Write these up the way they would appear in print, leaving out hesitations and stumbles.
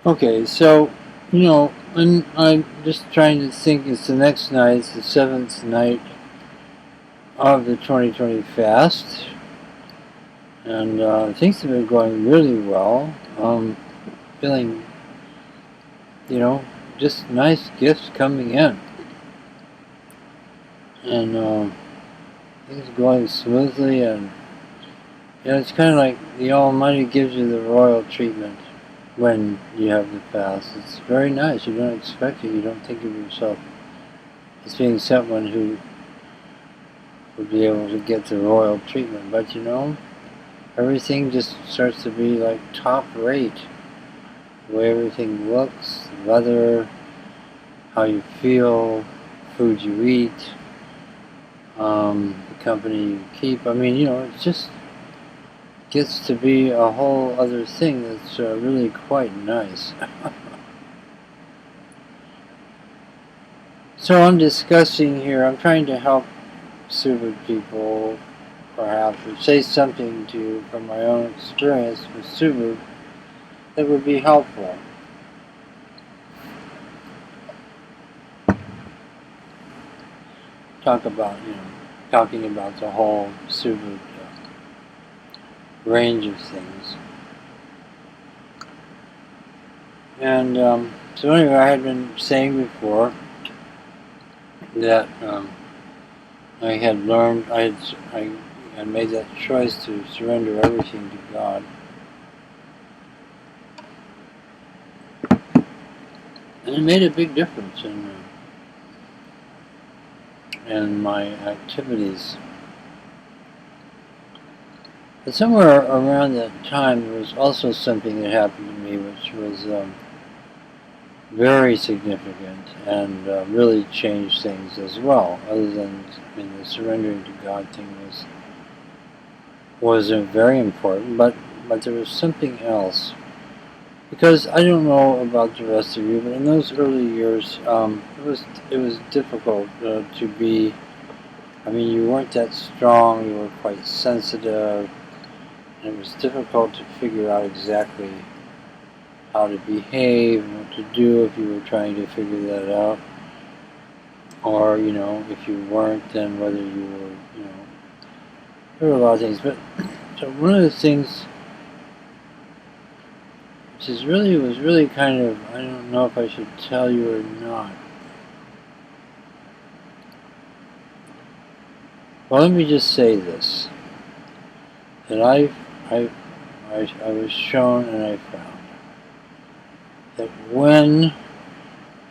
Okay, so, and I'm just trying to think, it's the next night, it's the seventh night of the 2020 fast, and things have been going really well. Feeling, you know, just nice gifts coming in, and things going smoothly, and it's kind of like the Almighty gives you the royal treatment when you have the fast. It's very nice. You don't expect it. You don't think of yourself as being someone who would be able to get the royal treatment. But everything just starts to be like top rate. The way everything looks, the weather, how you feel, food you eat, the company you keep. I mean, it just gets to be a whole other thing that's really quite nice. So I'm discussing here, I'm trying to help Subud people, perhaps, or say something to you from my own experience with Subud that would be helpful. Talking about the whole Subud range of things. And so anyway, I had been saying before that I had learned, I had made that choice to surrender everything to God. And it made a big difference in my activities. But somewhere around that time, there was also something that happened to me which was very significant and really changed things as well. Other than, the surrendering to God thing was very important, but there was something else. Because I don't know about the rest of you, but in those early years, it was difficult to be. I mean, you weren't that strong. You were quite sensitive, and it was difficult to figure out exactly how to behave and what to do if you were trying to figure that out. Or, if you weren't, then whether you were, there were a lot of things. But so one of the things which was really kind of, I don't know if I should tell you or not. Well, let me just say this, that I was shown and I found that when,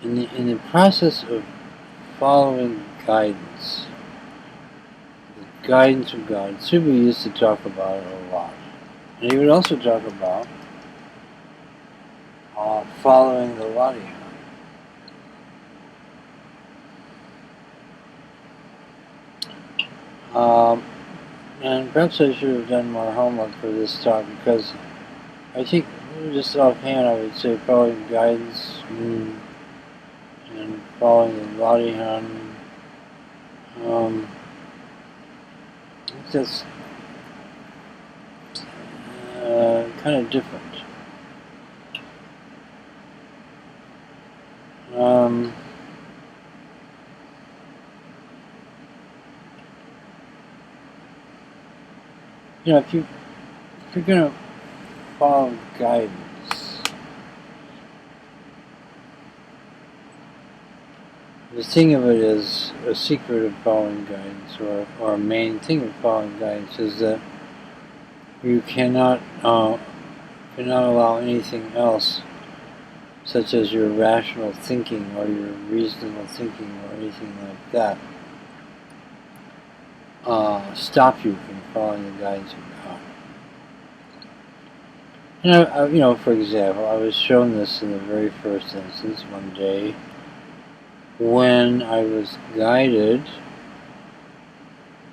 in the process of following guidance, the guidance of God, Subud used to talk about it a lot. And he would also talk about following the Ladi. And perhaps I should have done more homework for this talk, because I think just offhand I would say following guidance and following the Ladihan. That's kind of different. If you're gonna follow guidance, the thing of it is, a secret of following guidance, or a main thing of following guidance, is that you cannot allow anything else, such as your rational thinking or your reasonable thinking or anything like that, stop you from following the guidance of God. And for example, I was shown this in the very first instance one day when I was guided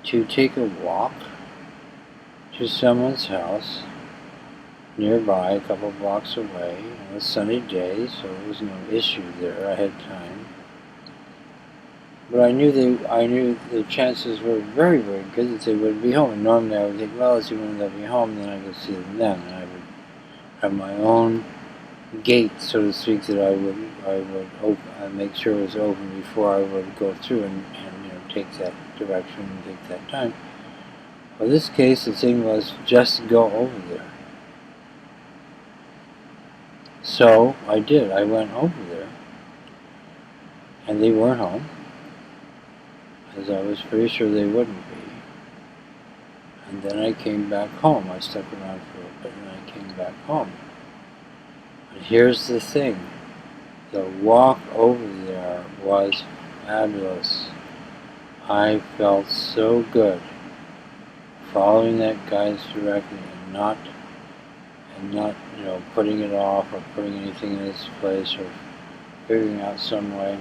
to take a walk to someone's house nearby, a couple blocks away, on a sunny day, so there was no issue there. I had time. But I knew the chances were very, very good that they would be home. And normally I would think, well, let's see when they'll be home, then I would see them then. And I would have my own gate, so to speak, that I would open, make sure it was open before I would go through and take that direction and take that time. Well, in this case, the thing was just go over there. So I did. I went over there, and they weren't home, as I was pretty sure they wouldn't be. And then I came back home. I stuck around for a bit, and I came back home. But here's the thing. The walk over there was fabulous. I felt so good following that guide's direction and not putting it off or putting anything in its place or figuring out some way.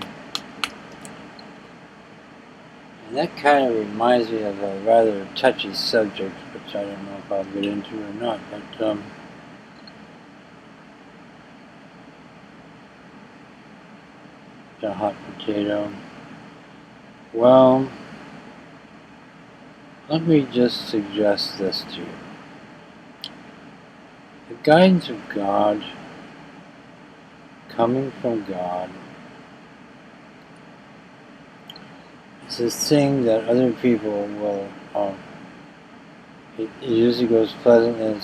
And that kind of reminds me of a rather touchy subject, which I don't know if I'll get into or not, but a hot potato. Well, let me just suggest this to you. The guidance of God, coming from God, is this thing that other people will, it usually goes pleasantly and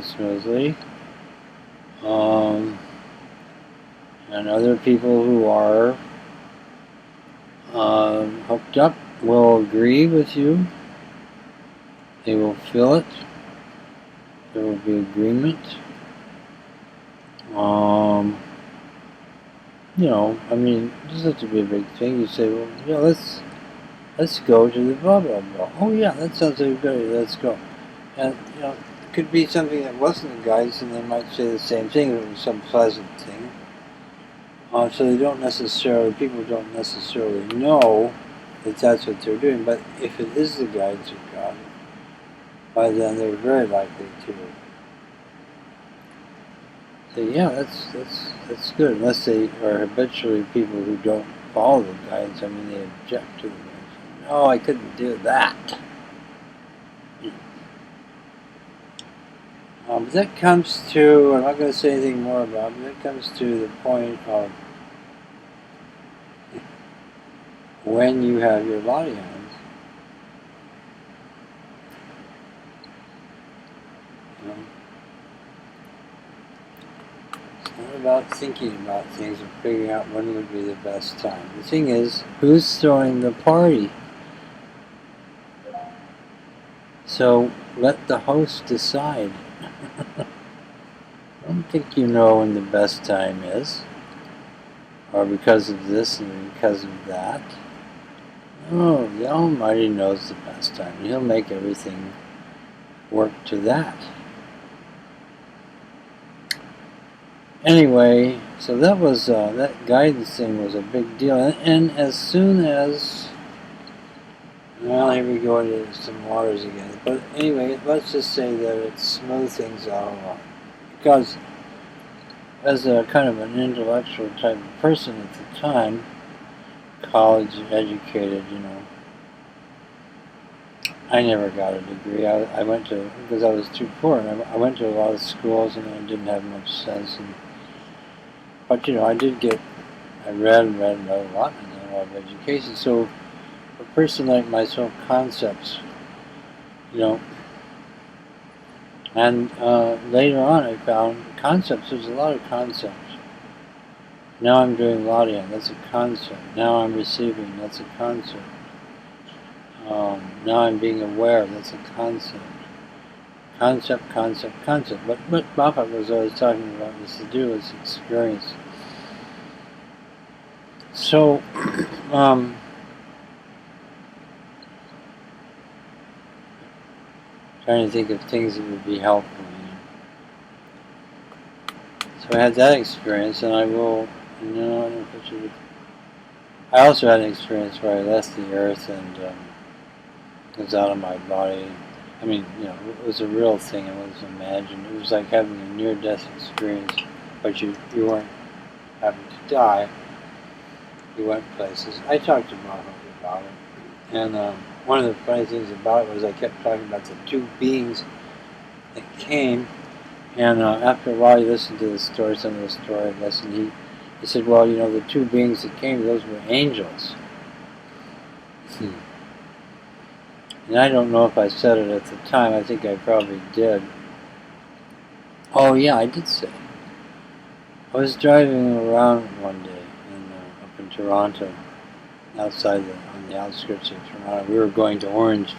smoothly. And other people who are hooked up will agree with you. They will feel it. There will be agreement. It doesn't have to be a big thing. You say, well, let's go to the blah blah blah. Oh yeah, that sounds like a good idea. Let's go. And it could be something that wasn't a guidance, and they might say the same thing if it was some pleasant thing. So people don't necessarily know that that's what they're doing. But if it is the guidance of God, by then they're very likely to say, yeah, that's good. Unless they are habitually people who don't follow the guidance. They object to the guidance. No, I couldn't do that. But that comes to, I'm not going to say anything more about it, but that comes to the point of when you have your body hands, it's not about thinking about things and figuring out when would be the best time. The thing is, who's throwing the party? So let the host decide. I don't think you know when the best time is, or because of this and because of that. No, the Almighty knows the best time. He'll make everything work to that. Anyway, so that was that guidance thing was a big deal, and as soon as, well, here we go into some waters again. But anyway, let's just say that it smoothed things out a lot, because as a kind of an intellectual type of person at the time, college educated, I never got a degree. I went to, because I was too poor, and I went to a lot of schools, and I didn't have much sense. But I did I read a lot, and a lot of education. So a person like myself, concepts, and later on I found concepts. There's a lot of concepts. Now I'm doing Ladian, that's a concept. Now I'm receiving, that's a concept. Now I'm being aware, that's a concept. Concept. But what Baba was always talking about was to do is experience. So, trying to think of things that would be helpful. So I had that experience, and I will, I don't know if I should. I also had an experience where I left the earth and was out of my body. It was a real thing. It was imagined. It was like having a near-death experience, but you weren't having to die. You went places. I talked to Baba about it, and one of the funny things about it was I kept talking about the two beings that came And after a while, he listened to the story, some of the story, I guess, and he said, well, you know, the two beings that came, those were angels. And I don't know if I said it at the time. I think I probably did. Oh, yeah, I did say it. I was driving around one day up in Toronto, on the outskirts of Toronto. We were going to Orangeville.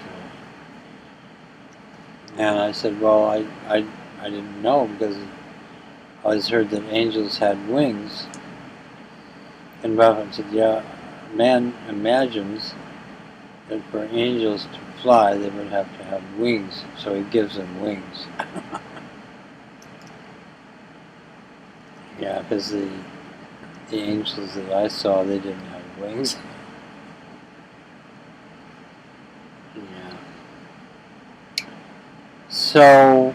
And I said, well, I didn't know because I always heard that angels had wings. And Buffett said, yeah, man imagines that for angels to fly, they would have to have wings. So he gives them wings. Yeah, because the angels that I saw, they didn't have wings. Yeah. So,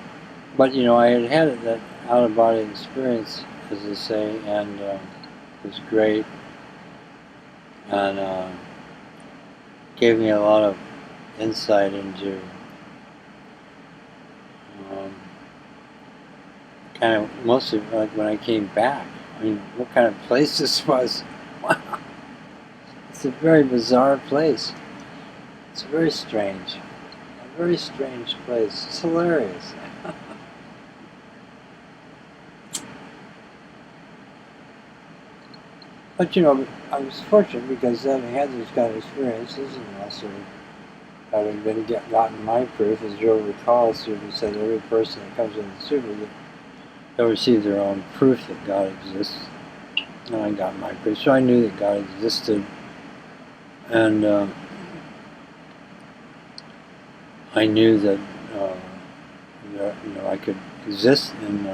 but you know, I had that out-of-body experience, as they say, and it was great, and gave me a lot of insight into kind of mostly like when I came back. I mean, what kind of place this was. Wow. It's a very bizarre place. It's very strange. A very strange place. It's hilarious. But you know, I was fortunate because then I had these kind of experiences, and also having gotten my proof, as you'll recall, Subud said every person that comes into Subud, they'll receive their own proof that God exists. And I got my proof, so I knew that God existed, and I knew that I could exist, and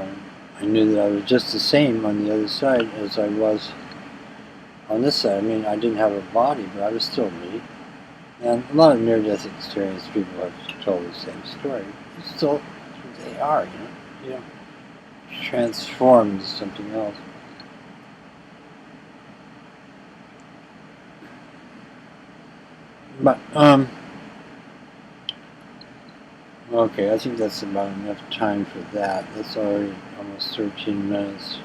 I knew that I was just the same on the other side as I was on this side. I mean, I didn't have a body, but I was still me. And a lot of near-death experience people have told the same story. It's still what they are, you know, transformed into something else. But okay, I think that's about enough time for that. That's already almost 13 minutes.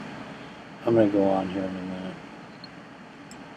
I'm going to go on here in a minute.